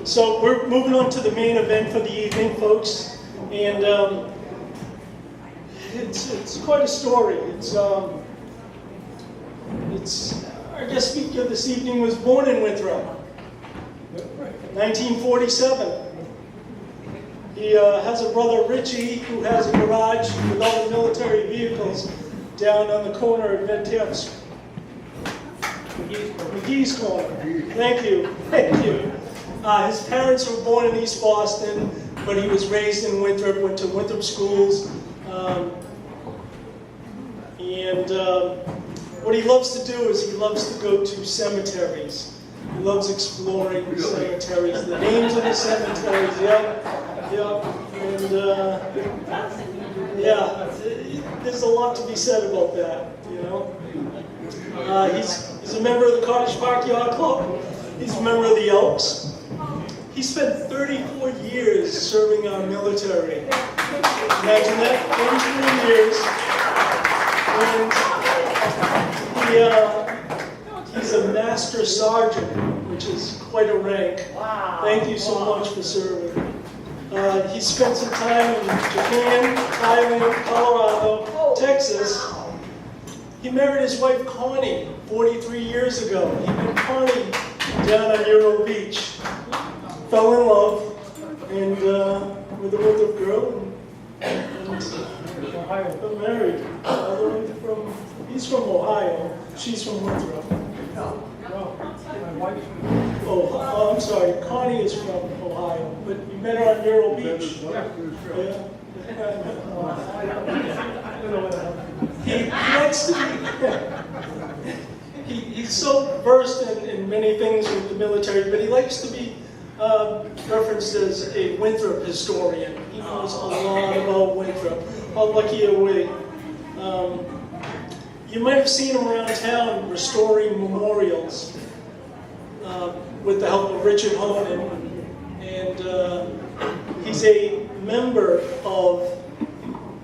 So we're moving on to the main event for the evening, folks, and it's quite a story. Our guest speaker this evening was born in Winthrop, 1947. He has a brother, Richie, who has a garage with all the military vehicles down on the corner at Venteps. McGee's Corner. Thank you. Thank you. His parents were born in East Boston, but he was raised in Winthrop, went to Winthrop schools. What he loves to do is he loves to go to cemeteries. He loves exploring cemeteries, the names of the cemeteries, and there's a lot to be said about that, you know. He's a member of the Cottage Park Yacht Club. He's a member of the Elks. He spent 34 years serving our military. Imagine that, 34 years. And he's a master sergeant, which is quite a rank. Wow. Thank you so much for serving. He spent some time in Japan, Thailand, Colorado, Texas. He married his wife Connie 43 years ago. He met Connie down on Euro Beach. Fell in love and with a Winthrop girl and got married. He's from Ohio. She's from Winthrop. Oh, I'm sorry. Connie is from Ohio, but you met her on Euro Beach. Yeah. He likes to be. He's so versed in many things with the military, but he likes to be referenced as a Winthrop historian. He knows a lot about Winthrop. How lucky are we? You might have seen him around town restoring memorials with the help of Richard Honan. And he's a member of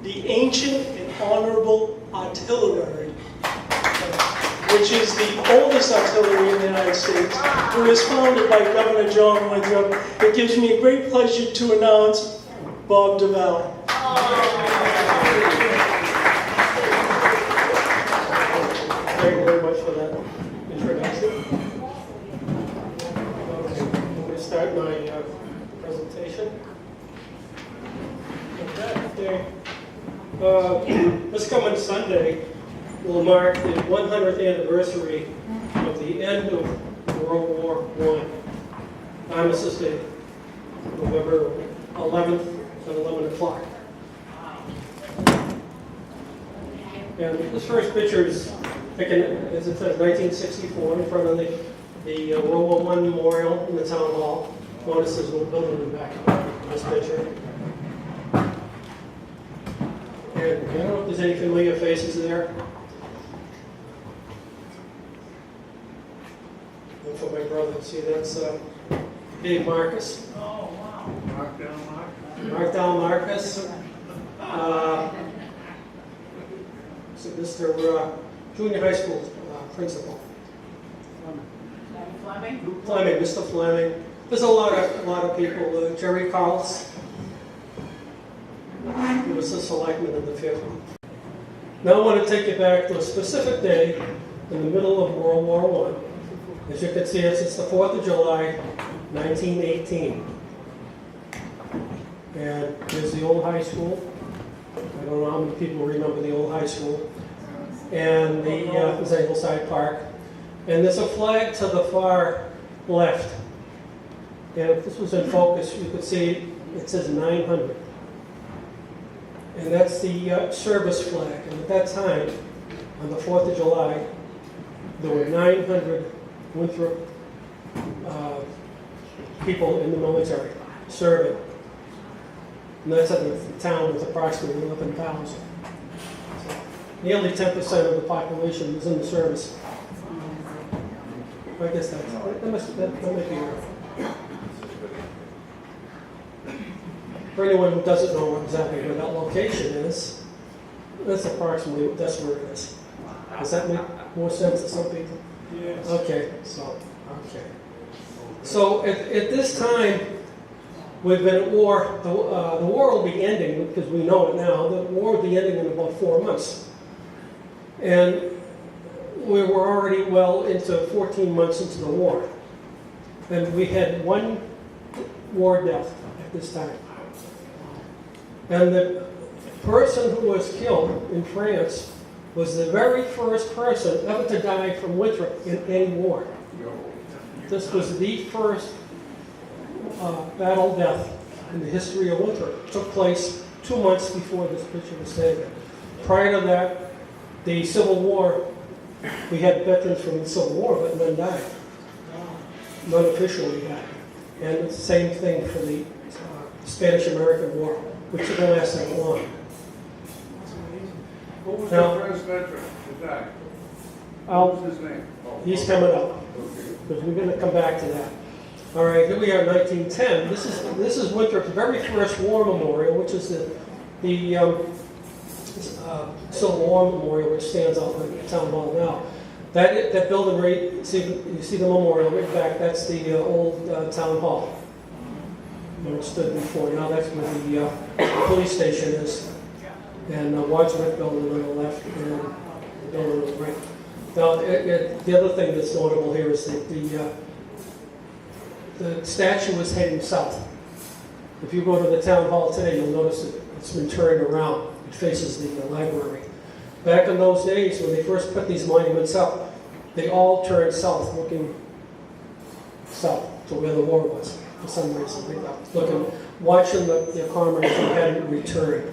the Ancient and Honorable Artillery, which is the oldest artillery in the United States. It was founded by Governor John Winthrop. It gives me a great pleasure to announce Bob Duval. Thank you very much for that introduction. Okay, I'm going to start my presentation. Okay. This coming Sunday will mark the 100th anniversary of the end of World War I. Armistice Day, November 11th at 11 o'clock. And this first picture is taken, as it says, 1964 in front of the World War I memorial in the town hall. Notice there's no building in the back of this picture. And I don't know if there's any familiar faces there. And for my brother, see, that's Dave Marcus. Oh, wow. Markdown Marcus. So Mr. Junior high school principal. Fleming, Mr. Fleming. There's a lot of people. Jerry Carls. He was a selectman in the 50s. Now I want to take you back to a specific day in the middle of World War I. As you can see, it's the 4th of July, 1918. And here's the old high school. I don't know how many people remember the old high school. And the Ingleside Park. And there's a flag to the far left. And if this was in focus, you could see it says 900. And that's the service flag. And at that time, on the 4th of July, there were 900 Winthrop people in the military serving. And that's at the town with approximately 11,000. So nearly 10% of the population was in the service. I guess that might be right. For anyone who doesn't know exactly where that location is, that's approximately, that's where it is. Does that make more sense to some people? Yes. Okay, so, okay. So at this time, we've been at war. The war will be ending, because we know it now. The war will be ending in about 4 months. And we were already well into 14 months into the war. And we had one war death at this time. And the person who was killed in France was the very first person ever to die from Winthrop in any war. This was the first battle death in the history of Winthrop. It took place 2 months before this picture was taken. Prior to that, the Civil War, we had veterans from the Civil War, but none died. None officially died. And it's the same thing for the Spanish-American War, which didn't last that long. What was Now- the first veteran to die? What I'll, was his name? he's coming up, Okay. because we're going to come back to that. All right, here we are, 1910. This is Winthrop's very first war memorial, which is the Civil War Memorial, which stands out in the town hall now. That building right, you see the memorial right back. That's the old town hall where it stood before. Now that's where the police station is, and Wadsworth building on the left, and the building on the right. Now the other thing that's notable here is that the statue is heading south. If you go to the town hall today, you'll notice that it's been turned around. It faces the library. Back in those days, when they first put these monuments up, they all turned south, looking south to where the war was. For some reason, they were watching the comrades who hadn't returned.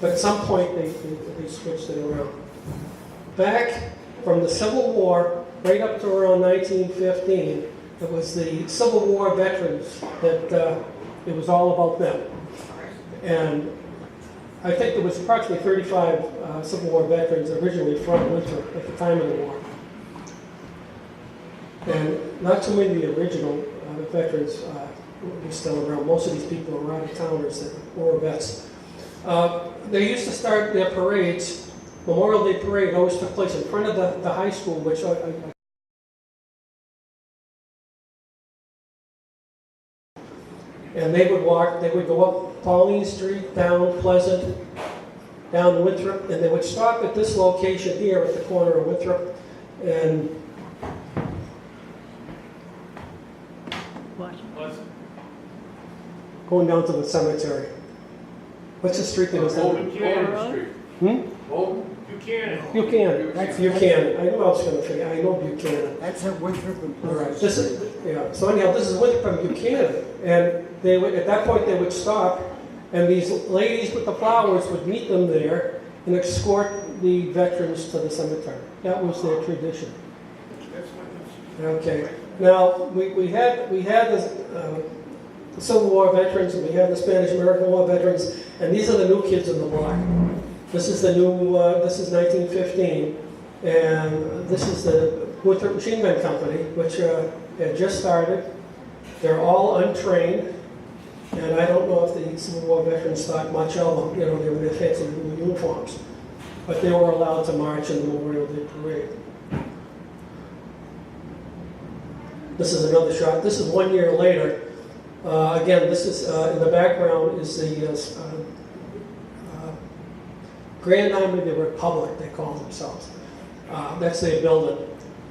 But at some point, they switched it around. Back from the Civil War, right up to around 1915, it was the Civil War veterans that it was all about them. And I think there was approximately 35 Civil War veterans originally from Winthrop at the time of the war. And not too many of the original veterans were still around. Most of these people were out-of-towners that were vets. They used to start their parades. Memorial Day parade always took place in front of the high school, which and they would go up Pauline Street, down Pleasant, down Winthrop, and they would stop at this location here at the corner of Winthrop, and going down to the cemetery. What's the street that was down? Buchanan Street. Buchanan. Buchanan. Buchanan. I knew I was going to forget. I know Buchanan. That's at Winthrop and All right. Pleasant. This is, yeah. So anyhow, this is Winthrop and Buchanan, and they would, at that point, they would stop, and these ladies with the flowers would meet them there and escort the veterans to the cemetery. That was their tradition. Okay. Now we had the Civil War veterans, and we had the Spanish-American War veterans, and these are the new kids in the block. This is the new. This is 1915, and this is the Winthrop Machine Gun Company, which had just started. They're all untrained, and I don't know if the Civil War veterans thought much of them. You know, they were in their fancy new uniforms, but they were allowed to march in the Memorial Day Parade. This is another shot. This is 1 year later. Again, this is in the background is the Grand Army of the Republic, they call themselves. That's their building.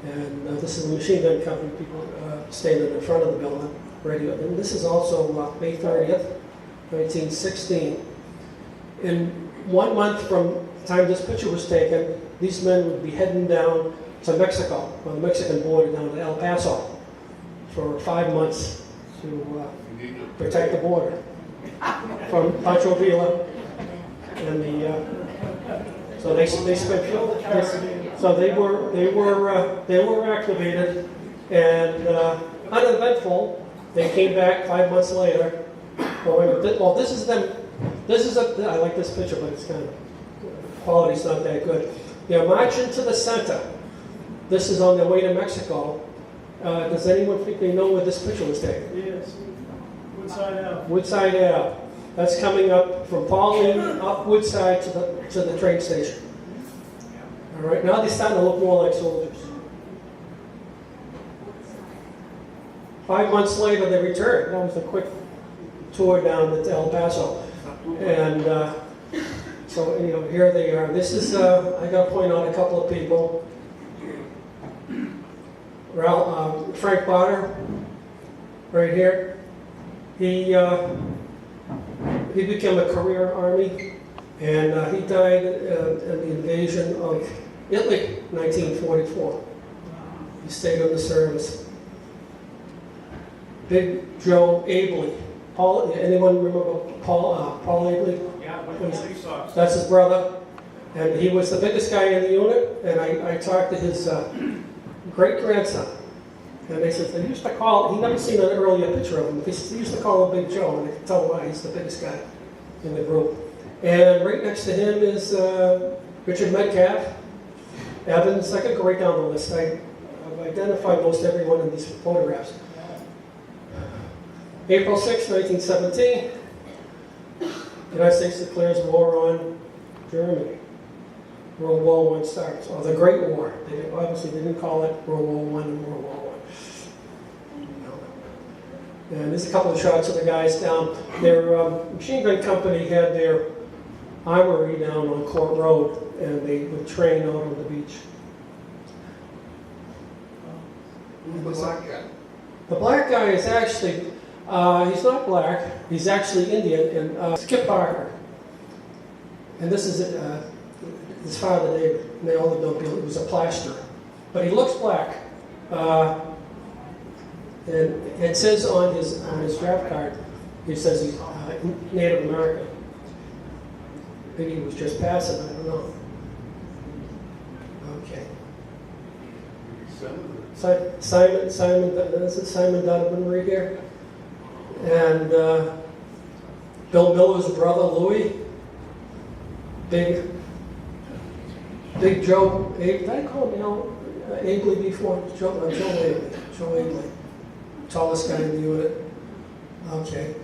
And this is the machine gun company, people standing in front of the building. Ready. And this is also May 30th, 1916. In 1 month from the time this picture was taken, these men would be heading down to Mexico, on the Mexican border down to El Paso, for 5 months to protect the border from Pancho Villa and the. So they spent so they were activated and uneventful. They came back 5 months later. Well, this is them. I like this picture, but it's kind of quality's not that good. They're marching to the center. This is on their way to Mexico. Does anyone think they know where this picture was taken? Yes. Woodside Ave. Woodside Ave. That's coming up from Pauline up Woodside to the train station. All right, now they're starting to look more like soldiers. 5 months later, they returned. That was a quick tour down to El Paso. And so, here they are. This is, I got to point out a couple of people. Frank Potter, right here. He became a career Army, and he died in the invasion of Italy, 1944. He stayed in the service. Big Joe Abley. Paul, anyone remember Paul Abley? Yeah, police officer. That's his brother. And he was the biggest guy in the unit, and I talked to his great-grandson. And they said, they used to call, he never seen an earlier picture of him, they used to call him Big Joe, and I could tell why, he's the biggest guy in the group. And right next to him is Richard Metcalf, Evans. I could go right down the list. I've identified most everyone in these photographs. April 6, 1917, the United States declares war on Germany. World War I starts, or the Great War. Obviously, they didn't call it World War I and World War I. And there's a couple of shots of the guys down. Their machine gun company had their armory down on Court Road, and they would train out on the beach. Who's the black guy? The black guy is actually, he's not black, he's actually Indian, and Skip Parker. And this is his father, David. And they all lived up here. He was a plasterer. But he looks black. And it says on his draft card, he says he's Native American. Maybe he was just passing, I don't know. Okay. Simon Donovan right here. And Bill Miller's brother, Louis. Big Joe, did I call him Abley before? Joe Abley. Tallest guy in the unit. Okay.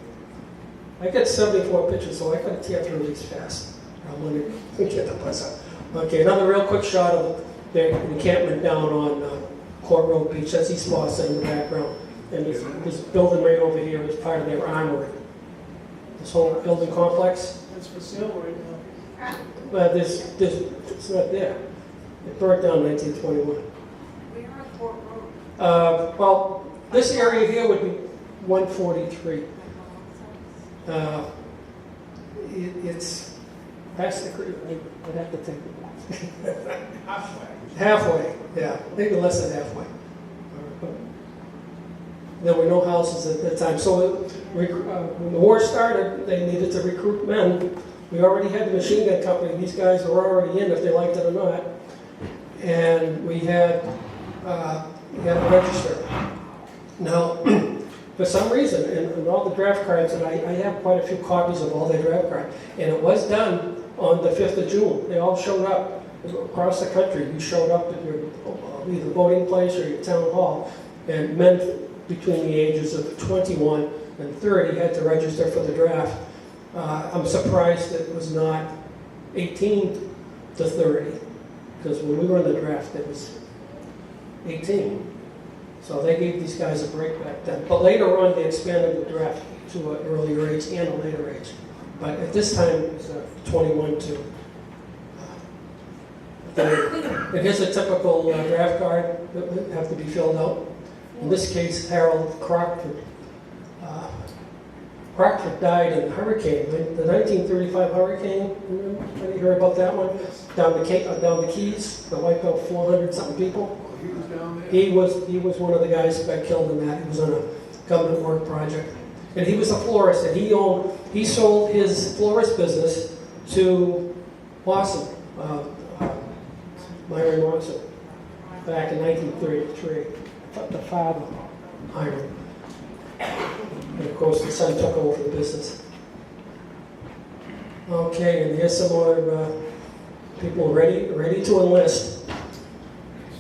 I got 74 pictures, so I couldn't tear through these fast. I want to get the buzz up. Okay, another real quick shot of the encampment down on Court Road Beach. That's East Boston in the background. And this building right over here is part of their armory. This whole building complex. It's for sale right now. But it's not there. It burnt down in 1921. We're on Court Road. Well, this area here would be 143. It's past the creek. I'd have to take it. Halfway, yeah, maybe less than halfway. There were no houses at that time. So when the war started, they needed to recruit men. We already had the machine gun company. These guys were already in, if they liked it or not. And we had to register. Now, for some reason, and all the draft cards, and I have quite a few copies of all their draft cards, and it was done on the 5th of June. They all showed up across the country. You showed up at your either voting place or your town hall, and men between the ages of 21 and 30 had to register for the draft. I'm surprised that it was not 18 to 30, because when we were in the draft, it was 18. So they gave these guys a break back then. But later on, they expanded the draft to an earlier age and a later age. But at this time, it was 21 to 30. And here's a typical draft card that would have to be filled out. In this case, Harold Crockford. Crockford died in a hurricane, the 1935 hurricane. Anybody hear about that one? Down the Keys, that wiped out 400-something people. He was down there? He was one of the guys who got killed in that. He was on a government work project. And he was a florist, and he sold his florist business to Lawson, Myron Lawson, back in 1933. The father, Myron. And of course, the son took over the business. Okay, and here's some more people ready to enlist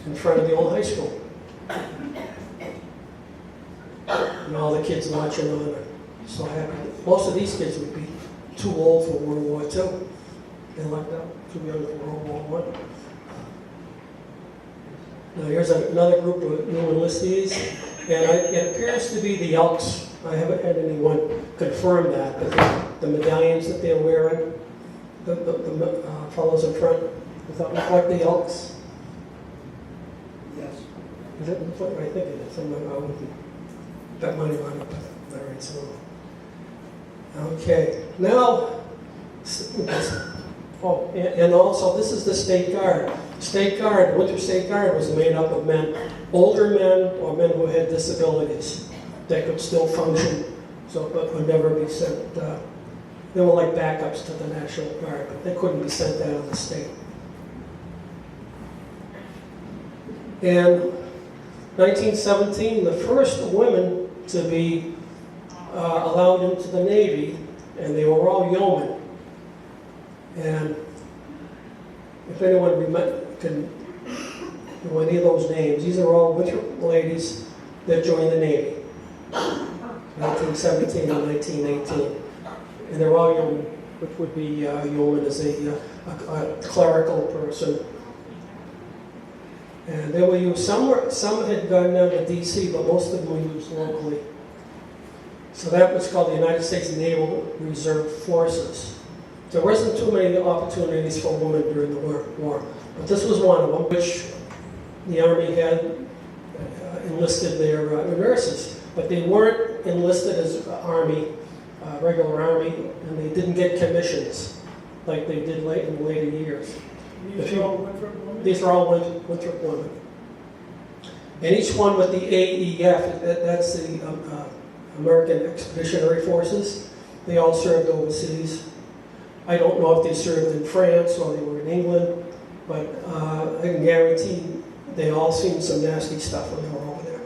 in front of the old high school. And all the kids watching on are so happy. Most of these kids would be too old for World War II. They lucked out, too young for World War I. Now here's another group of new enlistees. And it appears to be the Elks. I haven't had anyone confirm that, but the medallions that they're wearing, the fellows in front, does that look like the Elks? Yes. Is it look like? I think it is. I wouldn't bet money on it, but all right, so. Okay, now, oh, and also this is the State Guard. State Guard, Winter State Guard was made up of men, older men or men who had disabilities that could still function, so but would never be sent. They were like backups to the National Guard, but they couldn't be sent out of the state. In 1917, the first women to be allowed into the Navy, and they were all yeomen. And if anyone can know any of those names, these are all winter ladies that joined the Navy, 1917 and 1918. And they're all yeomen, which would be yeoman as a clerical person. And they were used, some had gone down to DC, but most of them were used locally. So that was called the United States Naval Reserve Forces. There wasn't too many opportunities for women during the war, but this was one of them, which the Army had enlisted their nurses, but they weren't enlisted as Army, regular Army, and they didn't get commissions like they did in later years. These are all Winthrop women? These are all Winthrop women. And each one with the AEF, that's the American Expeditionary Forces. They all served overseas. I don't know if they served in France or they were in England, but I can guarantee they all seen some nasty stuff when they were over there,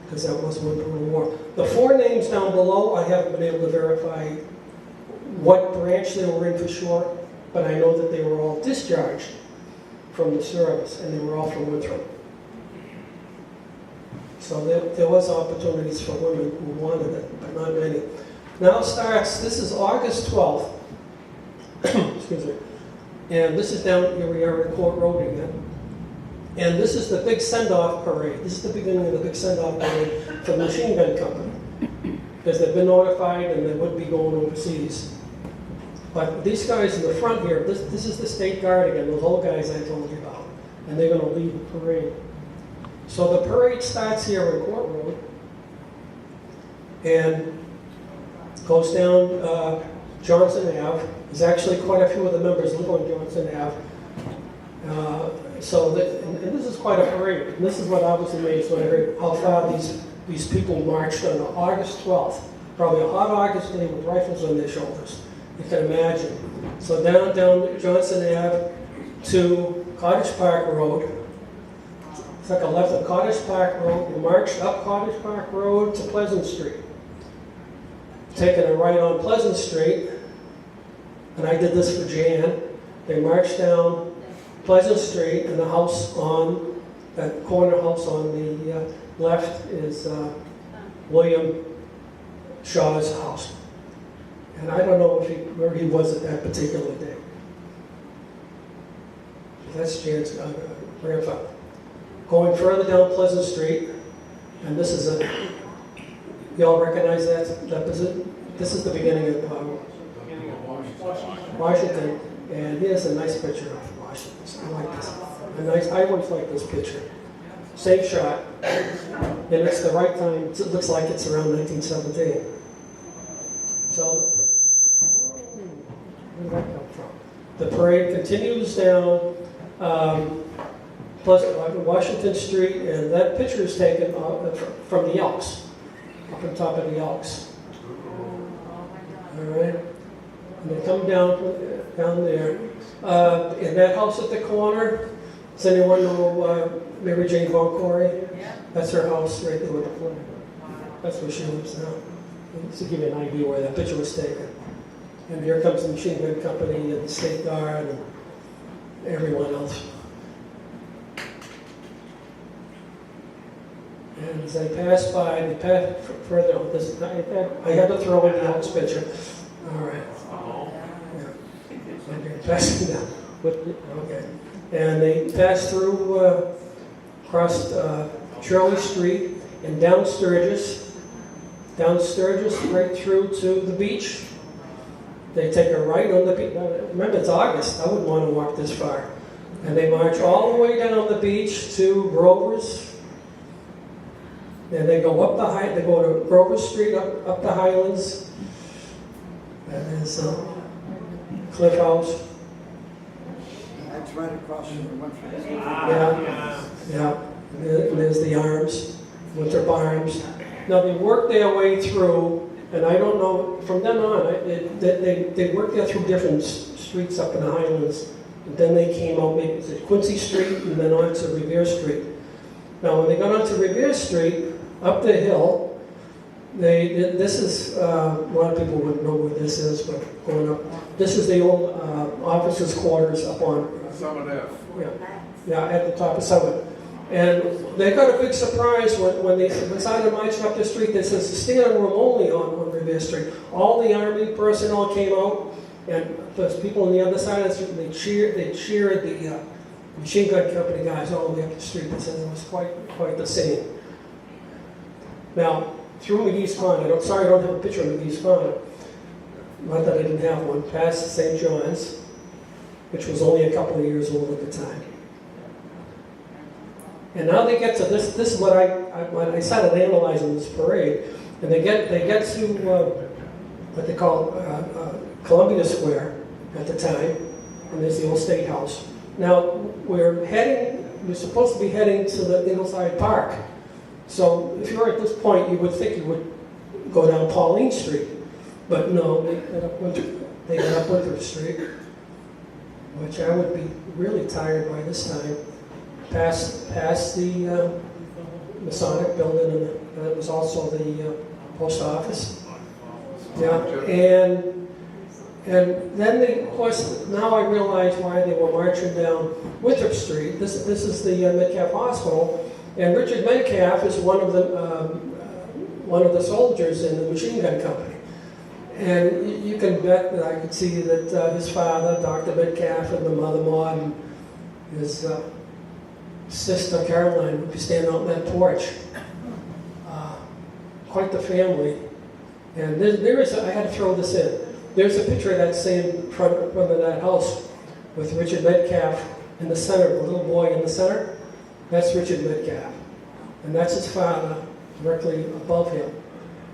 because that was one brutal war. The four names down below, I haven't been able to verify what branch they were in for sure, but I know that they were all discharged from the service, and they were all from Winthrop. So there was opportunities for women who wanted it, but not many. Now starts, this is August 12th, excuse me, and this is down, here we are at Court Road again. And this is the big send-off parade. This is the beginning of the big send-off parade for the machine gun company, because they've been notified and they would be going overseas. But these guys in the front here, this is the State Guard again, those old guys I told you about, and they're going to lead the parade. So the parade starts here at Court Road and goes down Johnson Ave. There's actually quite a few of the members live on Johnson Ave. And this is quite a parade. And this is what I was amazed when I heard how far these people marched on August 12th. Probably a hot August day with rifles on their shoulders. You can imagine. So down Johnson Ave to Cottage Park Road. It's like a left of Cottage Park Road. We marched up Cottage Park Road to Pleasant Street. Taking a right on Pleasant Street, and I did this for Jan. They marched down Pleasant Street, and the house on, that corner house on the left is William Shaw's house. And I don't know where he was at that particular day. That's Jan's grandfather. Going further down Pleasant Street, and this is y'all recognize that this is the beginning of Washington, and here's a nice picture of Washington. I like this. I always like this picture. Same shot, and it's the right time. It looks like it's around 1917. So, where did that come from? The parade continues down Washington Street, and that picture is taken from the Elks, up on top of the Elks. All right, and they come down there. In that house at the corner, does anyone know Mary Jane Von Corey? Yeah. That's her house right there with the flag. That's where she lives now. Just to give you an idea where that picture was taken. And here comes the machine gun company and the State Guard and everyone else. And as I passed by, they passed further on this. I had to throw in the Elks picture. All right. Yeah. Okay, passing down. Okay. And they passed through, across Shirley Street, and down Sturgis, right through to the beach. They take a right on the beach. Remember, it's August. I wouldn't want to walk this far. And they march all the way down the beach to Grover's. And they go up they go to Grover Street, up the Highlands. That is Cliff House. That's right across from the one from this. Yeah. And there's the Arms, Winthrop Arms. Now they work their way through, and I don't know, from then on, they worked there through different streets up in the Highlands. And then they came out, maybe it's at Quincy Street, and then on to Revere Street. Now when they got onto Revere Street, up the hill, this is, a lot of people wouldn't know where this is, but going up, this is the old officers' quarters up on Summit F. Yeah, at the top of Summit. And they got a big surprise when they decided to march up the street. They says, stand room only on Revere Street. All the Army personnel came out, and the people on the other side of the street, they cheered the machine gun company guys all the way up the street. They said it was quite the scene. Now, through McGee's Pond, sorry I don't have a picture of McGee's Pond. Not that I didn't have one. Past St. John's, which was only a couple of years old at the time. And now they get to this. This is what when I started analyzing this parade, and they get to what they call Columbia Square at the time, and there's the old State House. Now we're supposed to be heading to the Ingleside Park. So if you're at this point, you would think you would go down Pauline Street, but no, they got up Winthrop Street, which I would be really tired by this time. Past the Masonic building, and it was also the post office. Yeah, and then they, of course, now I realize why they were marching down Winthrop Street. This is the Metcalf Hospital, and Richard Metcalf is one of the soldiers in the machine gun company. And you can bet that I could see that his father, Dr. Metcalf, and the mother Maud, and his sister Caroline would be standing out on that porch. Quite the family. And I had to throw this in. There's a picture of that same front of that house with Richard Metcalf in the center, the little boy in the center. That's Richard Metcalf. And that's his father directly above him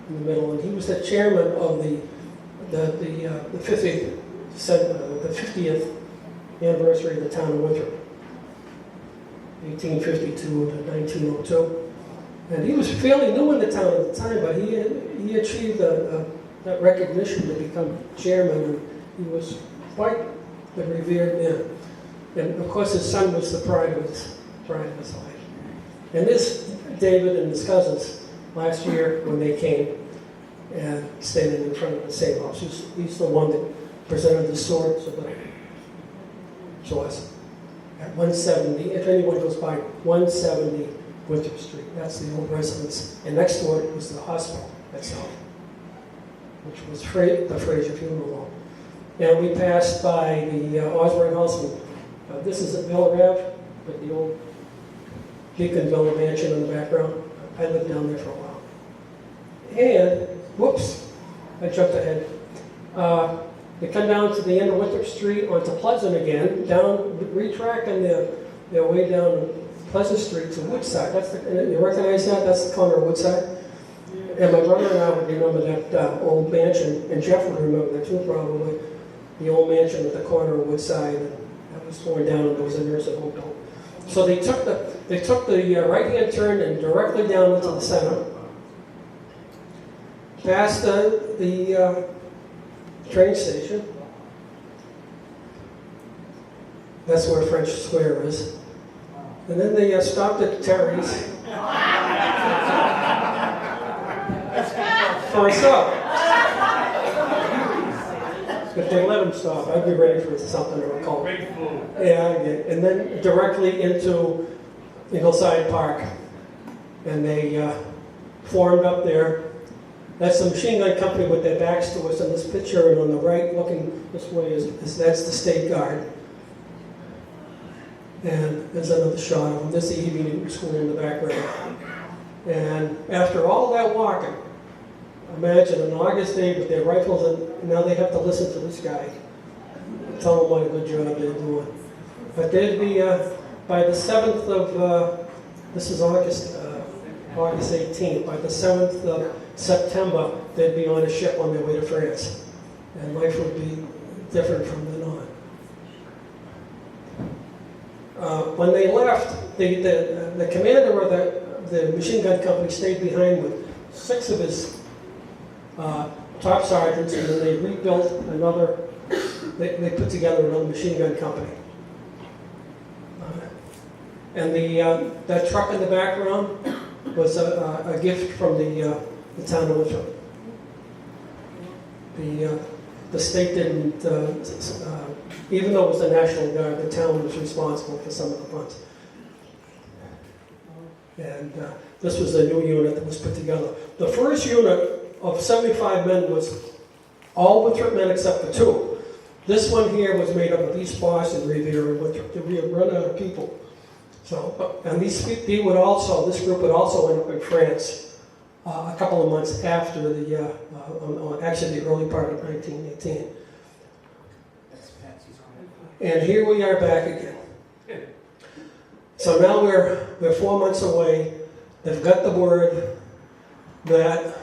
in the middle. And he was the chairman of the 50th anniversary of the town of Winthrop. 1852 to 1902. And he was fairly new in the town at the time, but he achieved that recognition to become chairman, and he was quite the revered man. And of course his son was the pride of his life. And this, David and his cousins, last year when they came and standing in front of the same house, he's the one that presented the sword to us. At 170, if anyone goes by 170 Winthrop Street, that's the old residence. And next door was the hospital itself, which was the Fraser Funeral Home. And we passed by the Osborne House. This is at Mill Ave, with the old Beaconville mansion in the background. I lived down there for a while. And, whoops, I jumped ahead. They come down to the end of Winthrop Street onto Pleasant again, retracking their way down Pleasant Street to Woodside. You recognize that? That's the corner of Woodside. And my brother and I would remember that old mansion, and Jeff would remember that too probably, the old mansion at the corner of Woodside, and that was torn down and there was a nursing home built. So they took the right-hand turn and directly down into the center, past the train station. That's where French Square is. And then they stopped at Terry's for a stop. If they let them stop, I'd be ready for something or a call. Yeah, and then directly into Ingleside Park. And they formed up there. That's the machine gun company with their backs to us in this picture, and on the right, looking this way, that's the State Guard. And there's another shot of them. There's the evening school in the background. And after all that walking, imagine an August day with their rifles, and now they have to listen to this guy tell them what a good job they're doing. But they'd be, by the 7th of, this is August 18th, by the 7th of September, they'd be on a ship on their way to France. And life would be different from then on. When they left, the commander of the machine gun company stayed behind with 6 of his top sergeants, and then they rebuilt another, they put together another machine gun company. And that truck in the background was a gift from the town of Winthrop. The state didn't, even though it was the National Guard, the town was responsible for some of the funds. And this was the new unit that was put together. The first unit of 75 men was all Winthrop men except for 2. This one here was made up of East Boston, Revere, and Winthrop. We had run out of people. So, and this group would also end up in France a couple of months after actually the early part of 1918. And here we are back again. So now we're 4 months away. They've got the word that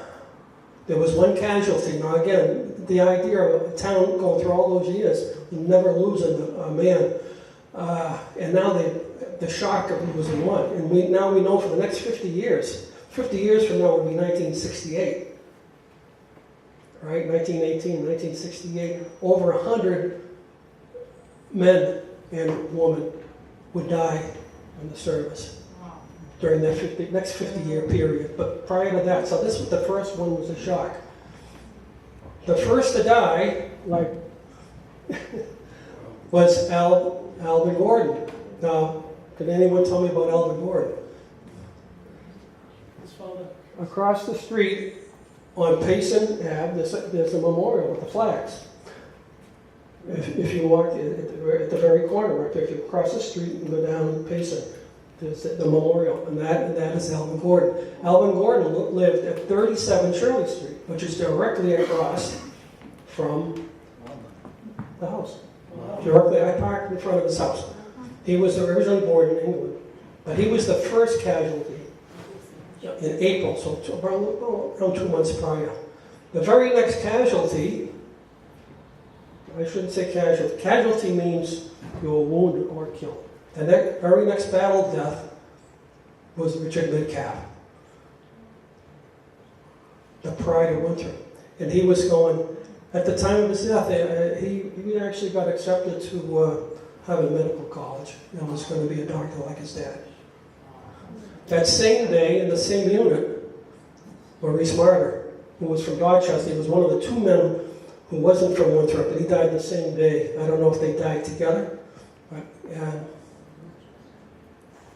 there was one casualty. Now again, the idea of a town going through all those years, never losing a man, and now the shock of losing one. And now we know for the next 50 years, 50 years from now would be 1968. Right, 1918, 1968, over 100 men and women would die in the service during that next 50-year period. But prior to that, so this was the first one was a shock. The first to die, like, was Alvin Gordon. Now, can anyone tell me about Alvin Gordon? Across the street on Payson Ave, there's a memorial with the flags. If you walk at the very corner, right there, if you cross the street and go down Payson, there's the memorial, and that is Alvin Gordon. Alvin Gordon lived at 37 Shirley Street, which is directly across from the house. Directly, I parked in front of his house. He was originally born in England, but he was the first casualty in April, so around 2 months prior. The very next casualty, I shouldn't say casualty. Casualty means you were wounded or killed. The very next battle death was Richard Lidcap, the pride of Winthrop. And he was going, at the time of his death, he actually got accepted to Harvard Medical College and was going to be a doctor like his dad. That same day, in the same unit, Maurice Martyr, who was from Dorchester. He was one of the 2 men who wasn't from Winthrop, but he died the same day. I don't know if they died together, but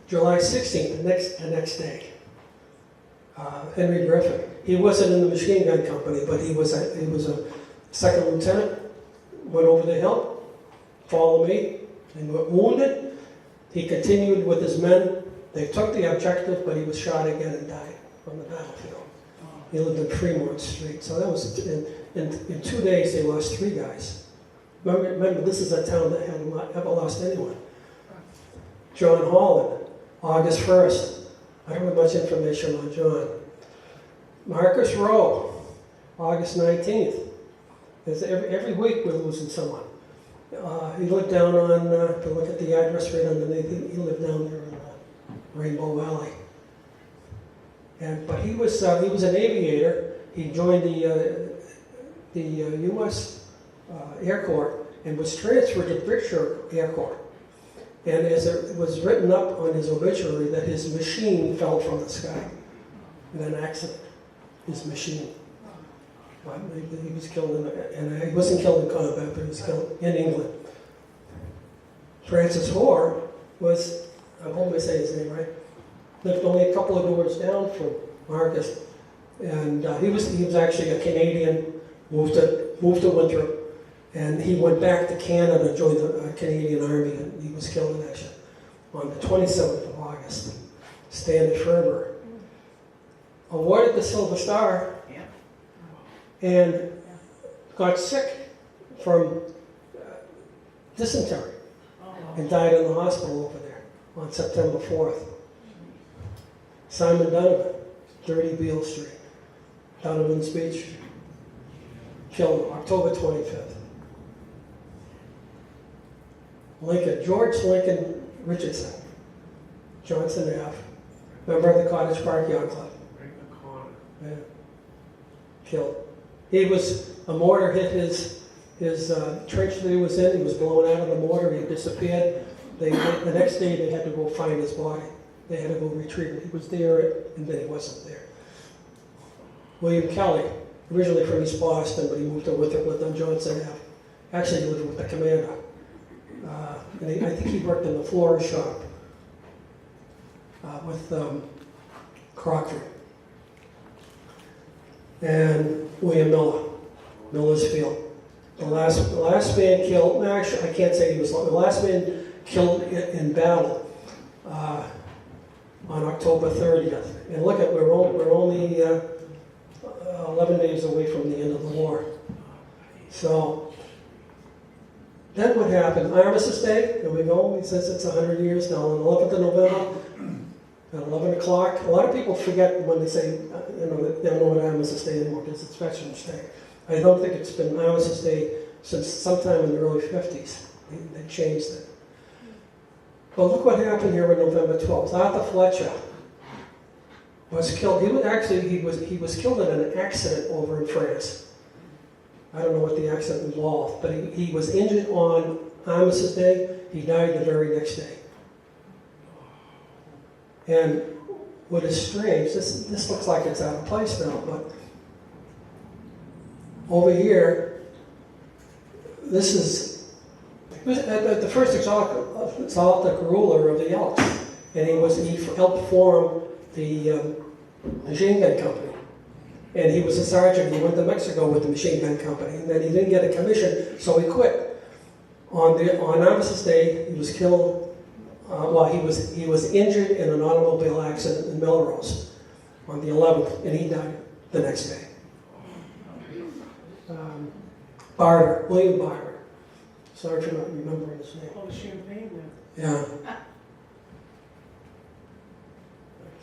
July 16th, the next day, Henry Griffin. He wasn't in the machine gun company, but he was a second lieutenant. Went over the hill, followed me, and got wounded. He continued with his men. They took the objective, but he was shot again and died from the battlefield. He lived in Fremont Street. So that was, in 2 days, they lost 3 guys. Remember, this is a town that hadn't ever lost anyone. John Holland, August 1st. I don't have much information on John. Marcus Rowe, August 19th. Every week we're losing someone. He lived down on, if you look at the address right underneath, he lived down there in Rainbow Valley. But he was an aviator. He joined the U.S. Air Corps and was transferred to British Air Corps. And as it was written up on his obituary that his machine fell from the sky in an accident. His machine. He was killed and he wasn't killed in combat, but he was killed in England. Francis Hoare was, I hope I say his name right, lived only a couple of doors down from Marcus, and he was actually a Canadian, moved to Winthrop, and he went back to Canada, joined the Canadian Army, and he was killed in action on the 27th of August. Stanley Ferber. awarded the Silver Star and got sick from dysentery and died in the hospital over there on September 4th. Simon Donovan, 30 Beale Street, Donovan's Beach, killed October 25th. Lincoln, George Lincoln Richardson, Johnson Ave, member of the Cottage Park Yacht Club. Yeah. Killed. He was, a mortar hit his trench that he was in. He was blown out of the mortar. He disappeared. The next day they had to go find his body. They had to go retrieve it. He was there and then he wasn't there. William Kelly, originally from East Boston, but he moved to Winthrop, lived on Johnson Ave. Actually, he lived with the commander. And I think he worked in the floral shop with Crockford. And William Miller, Miller's Field. The last man killed, actually I can't say he was, the last man killed in battle on October 30th. And look at, we're only 11 days away from the end of the war. So, then what happened? Armistice Day, there we go, since it's 100 years now, on the 11th of November, at 11 o'clock. A lot of people forget when they say, they don't know what Armistice Day anymore because it's Veterans Day. I don't think it's been Armistice Day since sometime in the early 50s. They changed it. But look what happened here on November 12th. Arthur Fletcher was killed. He was killed in an accident over in France. I don't know what the accident involved, but he was injured on Armistice Day. He died the very next day. And what is strange, this looks like it's out of place now, but over here, this is the first exalted ruler of the Elks, and he helped form the machine gun company. And he was a sergeant. He went to Mexico with the machine gun company, and then he didn't get a commission, so he quit. On Armistice Day, he was killed. He was injured in an automobile accident in Melrose on the 11th, and he died the next day. Barter, William Barter. Sorry for not remembering his name. Oh, the champagne then. Yeah.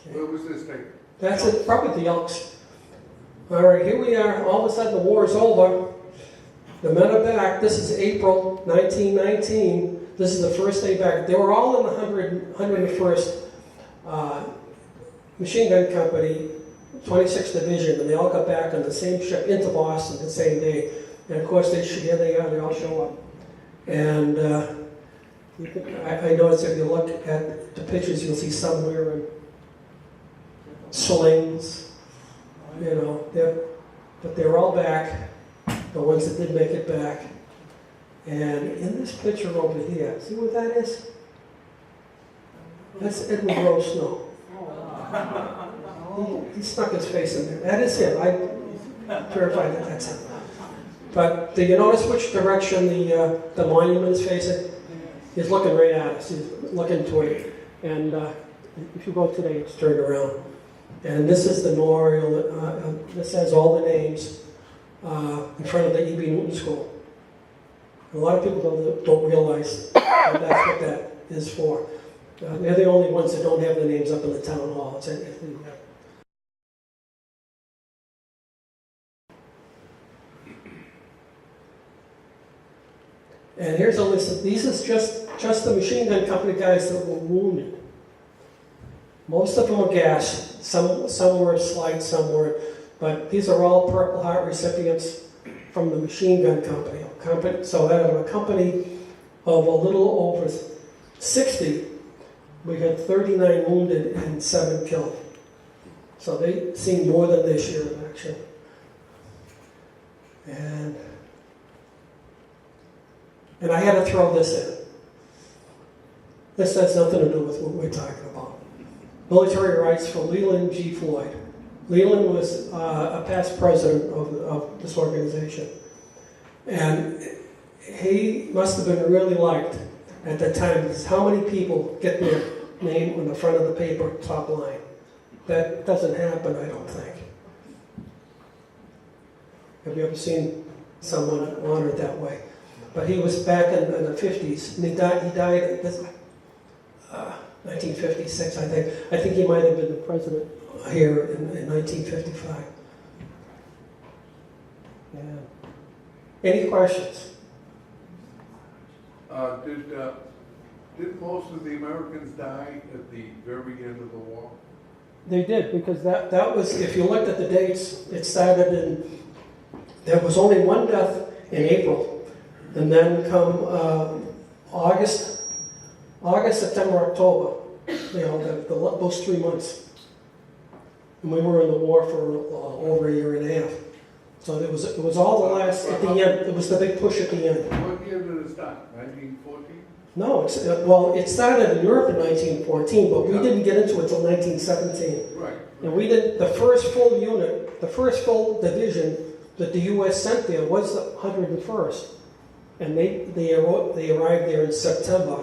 Okay. Where was this thing? That's it, probably the Elks. All right, here we are. All of a sudden, the war is over. The men are back. This is April 1919. This is the first day back. They were all in the 101st Machine Gun Company, 26th Division, and they all got back on the same ship into Boston the same day. And of course, here they are. They all show up. And I noticed if you look at the pictures, you'll see some wearing slings. You know, but they're all back, the ones that did make it back. And in this picture over here, see what that is? That's Edward Rose Snow. He stuck his face in there. That is him. I verified that that's him. But do you notice which direction the monument is facing? He's looking right at us. He's looking toward it. And if you go today, it's turned around. And this is the memorial. This has all the names in front of the E.B. Newton School. A lot of people don't realize that that's what that is for. They're the only ones that don't have the names up in the town hall. And here's a list. These is just the machine gun company guys that were wounded. Most of them were gassed. Some were slight, some were, but these are all Purple Heart recipients from the machine gun company. So out of a company of a little over 60, we had 39 wounded and 7 killed. So they seen more than their share of action. And I had to throw this in. This has nothing to do with what we're talking about. Military rights for Leland G. Floyd. Leland was a past president of this organization. And he must have been really liked at the time, because how many people get their name on the front of the paper, top line? That doesn't happen, I don't think. Have you ever seen someone honored that way? But he was back in the 50s, and he died in 1956, I think. I think he might have been the president here in 1955. Yeah. Any questions? Did most of the Americans die at the very end of the war? They did, because that was, if you looked at the dates, it started in, there was only one death in April. And then come August, September, October, those 3 months. And we were in the war for over a year and a half. So it was all the last, at the end, it was the big push at the end. What year did it start? 1914? No, it started in Europe in 1914, but we didn't get into it until 1917. Right. And we did, the first full unit, the first full division that the U.S. sent there was the 101st. And they arrived there in September,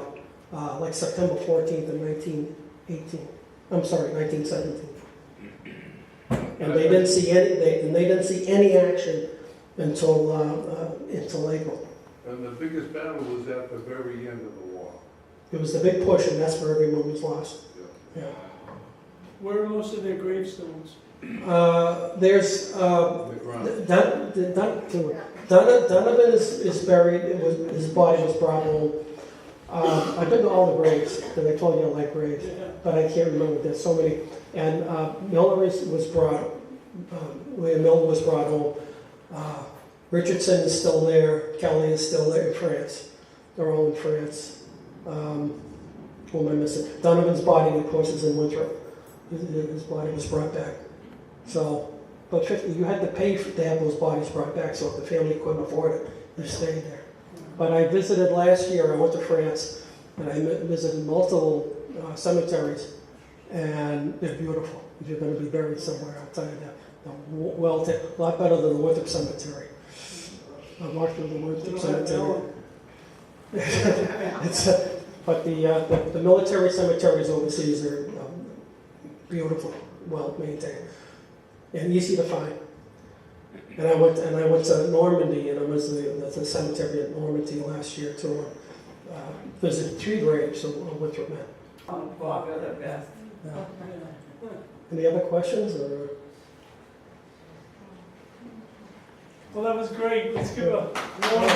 like September 14th of 1918. I'm sorry, 1917. And they didn't see any action until April. And the biggest battle was at the very end of the war. It was the big push, and that's where everyone was lost. Yeah. Yeah. Where are most of their gravestones? There's The ground. Donovan is buried. His body was brought home. I've been to all the graves because I told you I like graves, but I can't remember. There's so many. And Miller was brought. William Miller was brought home. Richardson is still there. Kelly is still there in France. They're all in France. Who am I missing? Donovan's body, of course, is in Winthrop. His body was brought back. So, but you had to pay to have those bodies brought back, so if the family couldn't afford it, they stayed there. But I visited last year, I went to France, and I visited multiple cemeteries, and they're beautiful. If you're going to be buried somewhere, I'll tell you that. A lot better than the Winthrop Cemetery. I walked through the Winthrop Cemetery. But the military cemeteries overseas are beautiful, well maintained, and easy to find. And I went to Normandy, and I was at the cemetery at Normandy last year too. Visited 3 graves of Winthrop men. Bob, you're the best. Yeah. Any other questions or? Well, that was great. Let's give a warm